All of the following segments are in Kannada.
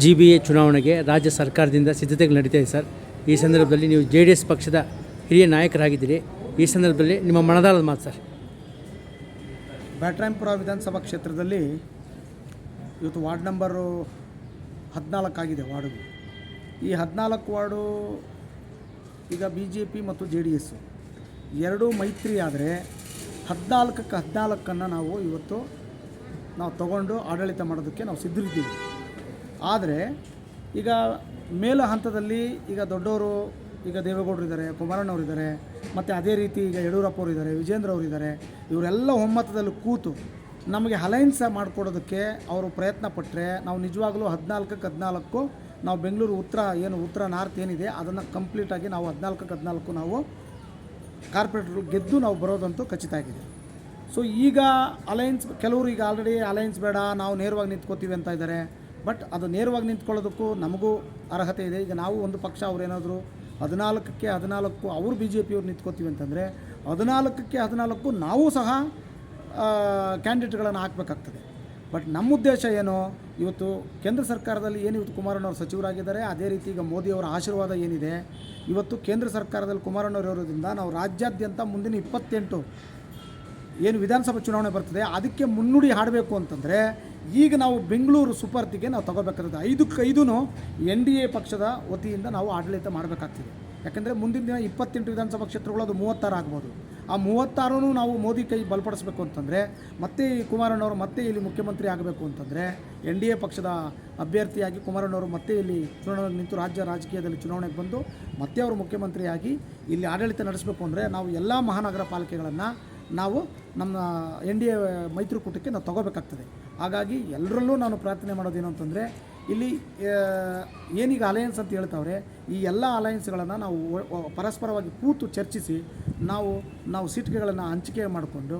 GBA ಚುನಾವಣೆಗೆ ರಾಜ್ಯ ಸರ್ಕಾರದಿಂದ ಸಿದ್ಧತೆಗಳು ನಡೀತಾ ಇದೆ ಸರ್. ಈ ಸಂದರ್ಭದಲ್ಲಿ ನೀವು JDS ಪಕ್ಷದ ಹಿರಿಯ ನಾಯಕರಾಗಿದ್ದೀರಿ. ಈ ಸಂದರ್ಭದಲ್ಲಿ ನಿಮ್ಮ ಮನದಾಳದ ಮಾತು ಸರ್. ಬ್ಯಾಟರಾಯನಪುರ ವಿಧಾನಸಭಾ ಕ್ಷೇತ್ರದಲ್ಲಿ ಇವತ್ತು ವಾರ್ಡ್ ನಂಬರು 14 ಆಗಿದೆ ವಾರ್ಡು. ಈ 14 ವಾರ್ಡು ಈಗ BJP ಮತ್ತು JDS ಎರಡೂ ಮೈತ್ರಿ ಆದರೆ 14ಕ್ಕೆ 14 ನಾವು ಇವತ್ತು ತಗೊಂಡು ಆಡಳಿತ ಮಾಡೋದಕ್ಕೆ ನಾವು ಸಿದ್ಧರಿದ್ದೀವಿ. ಆದರೆ ಈಗ ಮೇಲು ಹಂತದಲ್ಲಿ ಈಗ ದೊಡ್ಡವರು ಈಗ ದೇವೇಗೌಡರು ಇದ್ದಾರೆ, ಕುಮಾರಣ್ಣವ್ರು ಇದ್ದಾರೆ, ಮತ್ತು ಅದೇ ರೀತಿ ಈಗ ಯಡಿಯೂರಪ್ಪ ಅವರು ಇದ್ದಾರೆ, ವಿಜೇಂದ್ರ ಅವರು ಇದ್ದಾರೆ. ಇವರೆಲ್ಲ ಒಮ್ಮತದಲ್ಲಿ ಕೂತು ನಮಗೆ ಅಲೈನ್ಸ್ ಮಾಡಿಕೊಡೋದಕ್ಕೆ ಅವರು ಪ್ರಯತ್ನ ಪಟ್ಟರೆ ನಾವು ನಿಜವಾಗಲೂ 14ಕ್ಕೆ 14 ನಾವು ಬೆಂಗಳೂರು ಉತ್ತರ ನಾರ್ತ್ ಏನಿದೆ ಅದನ್ನು ಕಂಪ್ಲೀಟಾಗಿ ನಾವು 14ಕ್ಕೆ 14 ನಾವು ಕಾರ್ಪೊರೇಟ್ರು ಗೆದ್ದು ನಾವು ಬರೋದಂತೂ ಖಚಿತ ಆಗಿದೆ. ಸೊ ಈಗ ಅಲೈನ್ಸ್ ಕೆಲವರು ಈಗ ಆಲ್ರೆಡಿ ಅಲೈನ್ಸ್ ಬೇಡ ನಾವು ನೇರವಾಗಿ ನಿಂತ್ಕೋತೀವಿ ಅಂತ ಇದ್ದಾರೆ. ಬಟ್ ಅದು ನೇರವಾಗಿ ನಿಂತ್ಕೊಳ್ಳೋದಕ್ಕೂ ನಮಗೂ ಅರ್ಹತೆ ಇದೆ. ಈಗ ನಾವು ಒಂದು ಪಕ್ಷ ಅವರೇನಾದರೂ 14ಕ್ಕೆ 14 ಅವರು BJP ಅವ್ರು ನಿಂತ್ಕೋತೀವಿ ಅಂತಂದರೆ 14ಕ್ಕೆ 14 ನಾವು ಸಹ ಕ್ಯಾಂಡಿಡೇಟ್ಗಳನ್ನು ಹಾಕಬೇಕಾಗ್ತದೆ. ಬಟ್ ನಮ್ಮ ಉದ್ದೇಶ ಏನು, ಇವತ್ತು ಕೇಂದ್ರ ಸರ್ಕಾರದಲ್ಲಿ ಏನು ಇವತ್ತು ಕುಮಾರಣ್ಣವ್ರು ಸಚಿವರಾಗಿದ್ದಾರೆ, ಅದೇ ರೀತಿ ಈಗ ಮೋದಿಯವರ ಆಶೀರ್ವಾದ ಏನಿದೆ, ಇವತ್ತು ಕೇಂದ್ರ ಸರ್ಕಾರದಲ್ಲಿ ಕುಮಾರಣ್ಣವ್ರು ಇರೋದ್ರಿಂದ ನಾವು ರಾಜ್ಯಾದ್ಯಂತ ಮುಂದಿನ 28 ಏನು ವಿಧಾನಸಭಾ ಚುನಾವಣೆ ಬರ್ತದೆ ಅದಕ್ಕೆ ಮುನ್ನುಡಿ ಹಾಡಬೇಕು ಅಂತಂದರೆ ಈಗ ನಾವು ಬೆಂಗಳೂರು ಸುಪರ್ತಿಗೆ ನಾವು ತಗೋಬೇಕಾಗ್ತದೆ. 5ಕ್ಕೆ 5 NDA ಪಕ್ಷದ ವತಿಯಿಂದ ನಾವು ಆಡಳಿತ ಮಾಡಬೇಕಾಗ್ತದೆ. ಯಾಕೆಂದರೆ ಮುಂದಿನ ದಿನ 28 ವಿಧಾನಸಭಾ ಕ್ಷೇತ್ರಗಳು ಅದು 36 ಆಗ್ಬೋದು. ಆ 36 ನಾವು ಮೋದಿ ಕೈ ಬಲಪಡಿಸಬೇಕು ಅಂತಂದರೆ ಮತ್ತೆ ಈ ಕುಮಾರಣ್ಣವರು ಮತ್ತೆ ಇಲ್ಲಿ ಮುಖ್ಯಮಂತ್ರಿ ಆಗಬೇಕು ಅಂತಂದರೆ NDA ಪಕ್ಷದ ಅಭ್ಯರ್ಥಿಯಾಗಿ ಕುಮಾರಣ್ಣವರು ಮತ್ತೆ ಇಲ್ಲಿ ಚುನಾವಣೆಗೆ ನಿಂತು ರಾಜ್ಯ ರಾಜಕೀಯದಲ್ಲಿ ಚುನಾವಣೆಗೆ ಬಂದು ಮತ್ತೆ ಅವರು ಮುಖ್ಯಮಂತ್ರಿಯಾಗಿ ಇಲ್ಲಿ ಆಡಳಿತ ನಡೆಸಬೇಕು ಅಂದರೆ ನಾವು ಎಲ್ಲ ಮಹಾನಗರ ಪಾಲಿಕೆಗಳನ್ನು ನಾವು ನಮ್ಮ NDA ಮೈತ್ರಿಕೂಟಕ್ಕೆ ನಾವು ತಗೋಬೇಕಾಗ್ತದೆ. ಹಾಗಾಗಿ ಎಲ್ಲರಲ್ಲೂ ನಾನು ಪ್ರಾರ್ಥನೆ ಮಾಡೋದೇನು ಅಂತಂದರೆ ಇಲ್ಲಿ ಏನೀಗ ಅಲಯನ್ಸ್ ಅಂತ ಹೇಳ್ತಾವ್ರೆ, ಈ ಎಲ್ಲ ಅಲಯನ್ಸ್ಗಳನ್ನು ನಾವು ಪರಸ್ಪರವಾಗಿ ಕೂತು ಚರ್ಚಿಸಿ ನಾವು ಸೀಟ್ಗಳನ್ನು ಹಂಚಿಕೆ ಮಾಡಿಕೊಂಡು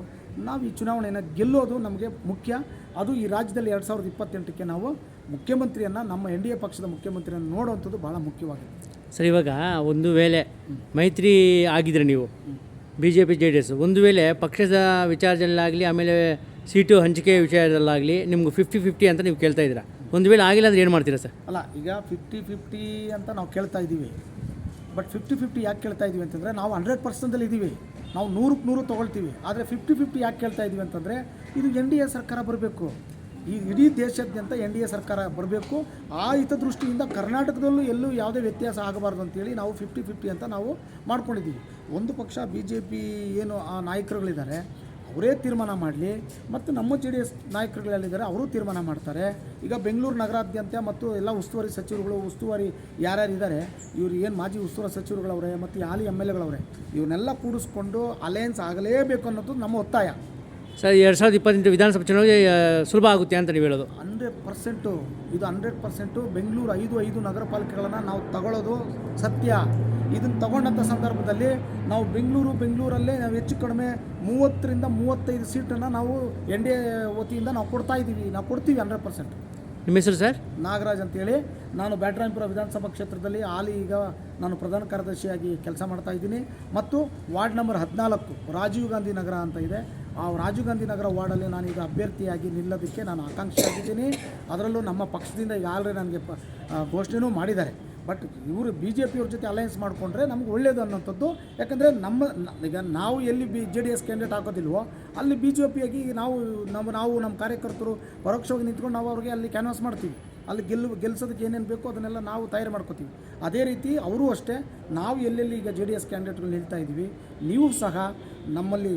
ನಾವು ಈ ಚುನಾವಣೆಯನ್ನು ಗೆಲ್ಲೋದು ನಮಗೆ ಮುಖ್ಯ. ಅದು ಈ ರಾಜ್ಯದಲ್ಲಿ 2028ಕ್ಕೆ ನಾವು ಮುಖ್ಯಮಂತ್ರಿಯನ್ನು ನಮ್ಮ NDA ಪಕ್ಷದ ಮುಖ್ಯಮಂತ್ರಿಯನ್ನು ನೋಡುವಂಥದ್ದು ಭಾಳ ಮುಖ್ಯವಾಗಿದೆ ಸರ್. ಇವಾಗ ಒಂದು ವೇಳೆ ಮೈತ್ರಿ ಆಗಿದ್ರೆ ನೀವು BJP JDS ಒಂದು ವೇಳೆ ಪಕ್ಷದ ವಿಚಾರದಲ್ಲಾಗಲಿ ಆಮೇಲೆ ಸೀಟು ಹಂಚಿಕೆ ವಿಚಾರದಲ್ಲಾಗಲಿ ನಿಮ್ಗೆ 50-50 ಅಂತ ನೀವು ಕೇಳ್ತಾ ಇದ್ದೀರಾ. ಒಂದು ವೇಳೆ ಆಗಿಲ್ಲ ಅಂದರೆ ಏನು ಮಾಡ್ತೀರಾ ಸರ್? ಅಲ್ಲ, ಈಗ 50-50 ಅಂತ ನಾವು ಕೇಳ್ತಾ ಇದ್ದೀವಿ. ಬಟ್ 50-50 ಯಾಕೆ ಕೇಳ್ತಾ ಇದ್ದೀವಿ ಅಂತಂದರೆ ನಾವು 100%ಲ್ಲಿ ಇದ್ದೀವಿ, ನಾವು 100ಕ್ಕೆ 100 ತೊಗೊಳ್ತೀವಿ. ಆದರೆ 50-50 ಯಾಕೆ ಕೇಳ್ತಾ ಇದ್ದೀವಿ ಅಂತಂದರೆ ಇದು NDA ಸರ್ಕಾರ ಬರಬೇಕು, ಈ ಇಡೀ ದೇಶಾದ್ಯಂತ NDA ಸರ್ಕಾರ ಬರಬೇಕು. ಆ ಹಿತದೃಷ್ಟಿಯಿಂದ ಕರ್ನಾಟಕದಲ್ಲೂ ಎಲ್ಲೂ ಯಾವುದೇ ವ್ಯತ್ಯಾಸ ಆಗಬಾರ್ದು ಅಂತೇಳಿ ನಾವು 50-50 ಅಂತ ನಾವು ಮಾಡ್ಕೊಂಡಿದ್ದೀವಿ. ಒಂದು ಪಕ್ಷ BJP ಏನು ಆ ನಾಯಕರುಗಳಿದ್ದಾರೆ ಅವರೇ ತೀರ್ಮಾನ ಮಾಡಲಿ, ಮತ್ತು ನಮ್ಮ JDS ನಾಯಕರುಗಳಲ್ಲಿದ್ದಾರೆ ಅವರು ತೀರ್ಮಾನ ಮಾಡ್ತಾರೆ. ಈಗ ಬೆಂಗಳೂರು ನಗರಾದ್ಯಂತ ಮತ್ತು ಎಲ್ಲ ಉಸ್ತುವಾರಿ ಸಚಿವರುಗಳು ಉಸ್ತುವಾರಿ ಯಾರ್ಯಾರಿದ್ದಾರೆ ಇವರು ಏನು ಮಾಜಿ ಉಸ್ತುವಾರಿ ಸಚಿವರುಗಳವರೇ ಮತ್ತು ಹಾಲಿ MLAಗಳವರೇ ಇವನ್ನೆಲ್ಲ ಕೂಡಿಸ್ಕೊಂಡು ಅಲಯನ್ಸ್ ಆಗಲೇಬೇಕು ಅನ್ನೋದು ನಮ್ಮ ಒತ್ತಾಯ ಸರ್. 2028 ವಿಧಾನಸಭಾ ಚುನಾವಣೆ ಸುಲಭ ಆಗುತ್ತೆ ಅಂತ ನೀವು ಹೇಳೋದು? 100% ಇದು 100% ಬೆಂಗಳೂರು 5 ನಗರ ಪಾಲಿಕೆಗಳನ್ನು ನಾವು ತಗೊಳ್ಳೋದು ಸತ್ಯ. ಇದನ್ನು ತಗೊಂಡಂಥ ಸಂದರ್ಭದಲ್ಲಿ ನಾವು ಬೆಂಗಳೂರಲ್ಲೇ ನಾವು ಹೆಚ್ಚು ಕಡಿಮೆ 30ರಿಂದ 35 ಸೀಟನ್ನು ನಾವು NDA ವತಿಯಿಂದ ನಾವು ಕೊಡ್ತೀವಿ 100%. ನಿಮ್ಮ ಹೆಸರು ಸರ್? ನಾಗರಾಜ್ ಅಂತೇಳಿ. ನಾನು ಬ್ಯಾಟರಾಯನಪುರ ವಿಧಾನಸಭಾ ಕ್ಷೇತ್ರದಲ್ಲಿ ಈಗ ನಾನು ಪ್ರಧಾನ ಕಾರ್ಯದರ್ಶಿಯಾಗಿ ಕೆಲಸ ಮಾಡ್ತಾ ಇದ್ದೀನಿ. ಮತ್ತು ವಾರ್ಡ್ ನಂಬರ್ 14 ರಾಜೀವ್ ಗಾಂಧಿ ನಗರ ಅಂತ ಇದೆ. ಆ ರಾಜೀವ್ ಗಾಂಧಿ ನಗರ ವಾರ್ಡಲ್ಲಿ ನಾನೀಗ ಅಭ್ಯರ್ಥಿಯಾಗಿ ನಿಲ್ಲೋದಕ್ಕೆ ನಾನು ಆಕಾಂಕ್ಷಿಯಾಗಿದ್ದೀನಿ. ಅದರಲ್ಲೂ ನಮ್ಮ ಪಕ್ಷದಿಂದ ಈಗ ಆಲ್ರೆಡಿ ನನಗೆ ಘೋಷಣೆಯೂ ಮಾಡಿದ್ದಾರೆ. ಬಟ್ ಇವರು BJP ಅವ್ರ ಜೊತೆ ಅಲಯನ್ಸ್ ಮಾಡಿಕೊಂಡ್ರೆ ನಮ್ಗೆ ಒಳ್ಳೆಯದು ಅನ್ನೋಂಥದ್ದು. ಯಾಕಂದರೆ ಈಗ ನಾವು ಎಲ್ಲಿ JDS ಕ್ಯಾಂಡಿಡೇಟ್ ಹಾಕೋದಿಲ್ವೋ ಅಲ್ಲಿ BJPಯಾಗಿ ನಮ್ಮ ಕಾರ್ಯಕರ್ತರು ಪರೋಕ್ಷವಾಗಿ ನಿಂತ್ಕೊಂಡು ನಾವು ಅವ್ರಿಗೆ ಅಲ್ಲಿ ಕ್ಯಾನ್ವಾಸ್ ಮಾಡ್ತೀವಿ. ಅಲ್ಲಿ ಗೆಲ್ಲಿಸೋದಕ್ಕೆ ಏನೇನು ಬೇಕೋ ಅದನ್ನೆಲ್ಲ ನಾವು ತಯಾರು ಮಾಡ್ಕೋತೀವಿ. ಅದೇ ರೀತಿ ಅವರು ಅಷ್ಟೇ, ನಾವು ಎಲ್ಲೆಲ್ಲಿ ಈಗ JDS ಕ್ಯಾಂಡಿಡೇಟ್ಗಳು ನಿಲ್ತಾ ಇದ್ದೀವಿ, ನೀವು ಸಹ ನಮ್ಮಲ್ಲಿ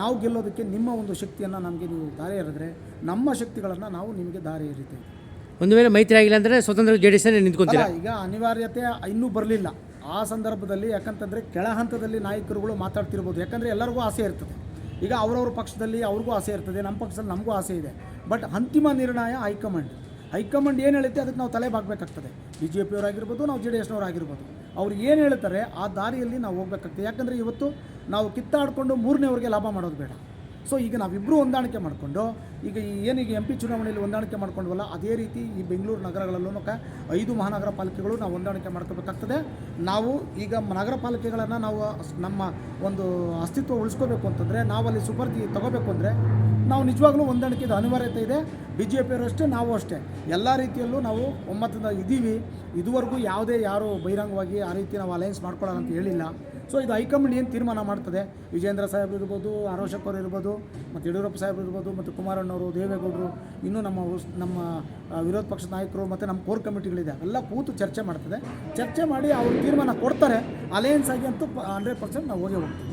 ನಾವು ಗೆಲ್ಲೋದಕ್ಕೆ ನಿಮ್ಮ ಒಂದು ಶಕ್ತಿಯನ್ನು ನಮಗೆ ನೀವು ದಾರಿ ಎರೆದ್ರೆ ನಮ್ಮ ಶಕ್ತಿಗಳನ್ನು ನಾವು ನಿಮಗೆ ದಾರಿ ಎರಿತೀವಿ. ಒಂದು ವೇಳೆ ಮೈತ್ರಿ ಆಗಿಲ್ಲ ಅಂದರೆ ಸ್ವತಂತ್ರ JDS ನಿಂತ್ಕೊತೀರಾ? ಈಗ ಅನಿವಾರ್ಯತೆ ಇನ್ನೂ ಬರಲಿಲ್ಲ ಆ ಸಂದರ್ಭದಲ್ಲಿ. ಯಾಕಂತಂದರೆ ಕೆಳ ಹಂತದಲ್ಲಿ ನಾಯಕರುಗಳು ಮಾತಾಡ್ತಿರ್ಬೋದು, ಯಾಕಂದರೆ ಎಲ್ಲರಿಗೂ ಆಸೆ ಇರ್ತದೆ. ಈಗ ಅವರವ್ರ ಪಕ್ಷದಲ್ಲಿ ಅವ್ರಿಗೂ ಆಸೆ ಇರ್ತದೆ, ನಮ್ಮ ಪಕ್ಷದಲ್ಲಿ ನಮಗೂ ಆಸೆ ಇದೆ. ಬಟ್ ಅಂತಿಮ ನಿರ್ಣಯ ಹೈಕಮಾಂಡ್ ಏನು ಹೇಳುತ್ತೆ ಅದಕ್ಕೆ ನಾವು ತಲೆ ಬಾಗಬೇಕಾಗ್ತದೆ. BJP ಅವರಾಗಿರ್ಬೋದು, ನಾವು JDSನವರಾಗಿರ್ಬೋದು, ಅವ್ರು ಏನು ಹೇಳ್ತಾರೆ ಆ ದಾರಿಯಲ್ಲಿ ನಾವು ಹೋಗ್ಬೇಕಾಗ್ತದೆ. ಯಾಕಂದರೆ ಇವತ್ತು ನಾವು ಕಿತ್ತಾಡಿಕೊಂಡು 3ನೇವ್ರಿಗೆ ಲಾಭ ಮಾಡೋದು ಬೇಡ. ಸೊ ಈಗ ನಾವಿಬ್ಬರು ಹೊಂದಾಣಿಕೆ ಮಾಡಿಕೊಂಡು ಈಗ ಏನೀಗ MP ಚುನಾವಣೆಯಲ್ಲಿ ಹೊಂದಾಣಿಕೆ ಮಾಡ್ಕೊಂಡ್ವಲ್ಲ ಅದೇ ರೀತಿ ಈ ಬೆಂಗಳೂರು ನಗರಗಳಲ್ಲೂ 5 ಮಹಾನಗರ ಪಾಲಿಕೆಗಳು ನಾವು ಹೊಂದಾಣಿಕೆ ಮಾಡ್ಕೋಬೇಕಾಗ್ತದೆ. ನಾವು ಈಗ ನಗರ ಪಾಲಿಕೆಗಳನ್ನು ನಾವು ನಮ್ಮ ಒಂದು ಅಸ್ತಿತ್ವ ಉಳಿಸ್ಕೋಬೇಕು ಅಂತಂದರೆ ನಾವಲ್ಲಿ ಸುಪರ್ದಿ ತಗೋಬೇಕು ಅಂದರೆ ನಾವು ನಿಜವಾಗ್ಲೂ ಹೊಂದಾಣಿಕೆದು ಅನಿವಾರ್ಯತೆ ಇದೆ. ಬಿ ಜೆ ಪಿಯವರು ಅಷ್ಟೇ, ನಾವು ಅಷ್ಟೇ, ಎಲ್ಲ ರೀತಿಯಲ್ಲೂ ನಾವು ಒಮ್ಮತದಿಂದ ಇದ್ದೀವಿ. ಇದುವರೆಗೂ ಯಾವುದೇ ಯಾರು ಬಹಿರಂಗವಾಗಿ ಆ ರೀತಿ ನಾವು ಅಲಯನ್ಸ್ ಮಾಡ್ಕೊಳ್ಳೋಣ ಅಂತ ಹೇಳಿಲ್ಲ. ಸೊ ಇದು ಹೈಕಮಾಂಡ್ ಏನು ತೀರ್ಮಾನ ಮಾಡ್ತದೆ, ವಿಜೇಂದ್ರ ಸಾಹೇಬ್ರು ಇರ್ಬೋದು, ಆರೋಶಕ್ ಅವರು ಇರ್ಬೋದು, ಮತ್ತು ಯಡಿಯೂರಪ್ಪ ಸಾಹೇಬ್ರು ಇರ್ಬೋದು, ಮತ್ತು ಕುಮಾರಣ್ಣವರು, ದೇವೇಗೌಡರು, ಇನ್ನೂ ನಮ್ಮ ವಿರೋಧ ಪಕ್ಷದ ನಾಯಕರು ಮತ್ತು ನಮ್ಮ ಕೋರ್ ಕಮಿಟಿಗಳಿದೆ, ಎಲ್ಲ ಕೂತು ಚರ್ಚೆ ಮಾಡ್ತದೆ. ಚರ್ಚೆ ಮಾಡಿ ಅವರು ತೀರ್ಮಾನ ಕೊಡ್ತಾರೆ. ಅಲಯನ್ಸ್ ಆಗಿ ಅಂತೂ 100% ನಾವು ಹೋಗೇ ಹೋಗ್ತೀವಿ.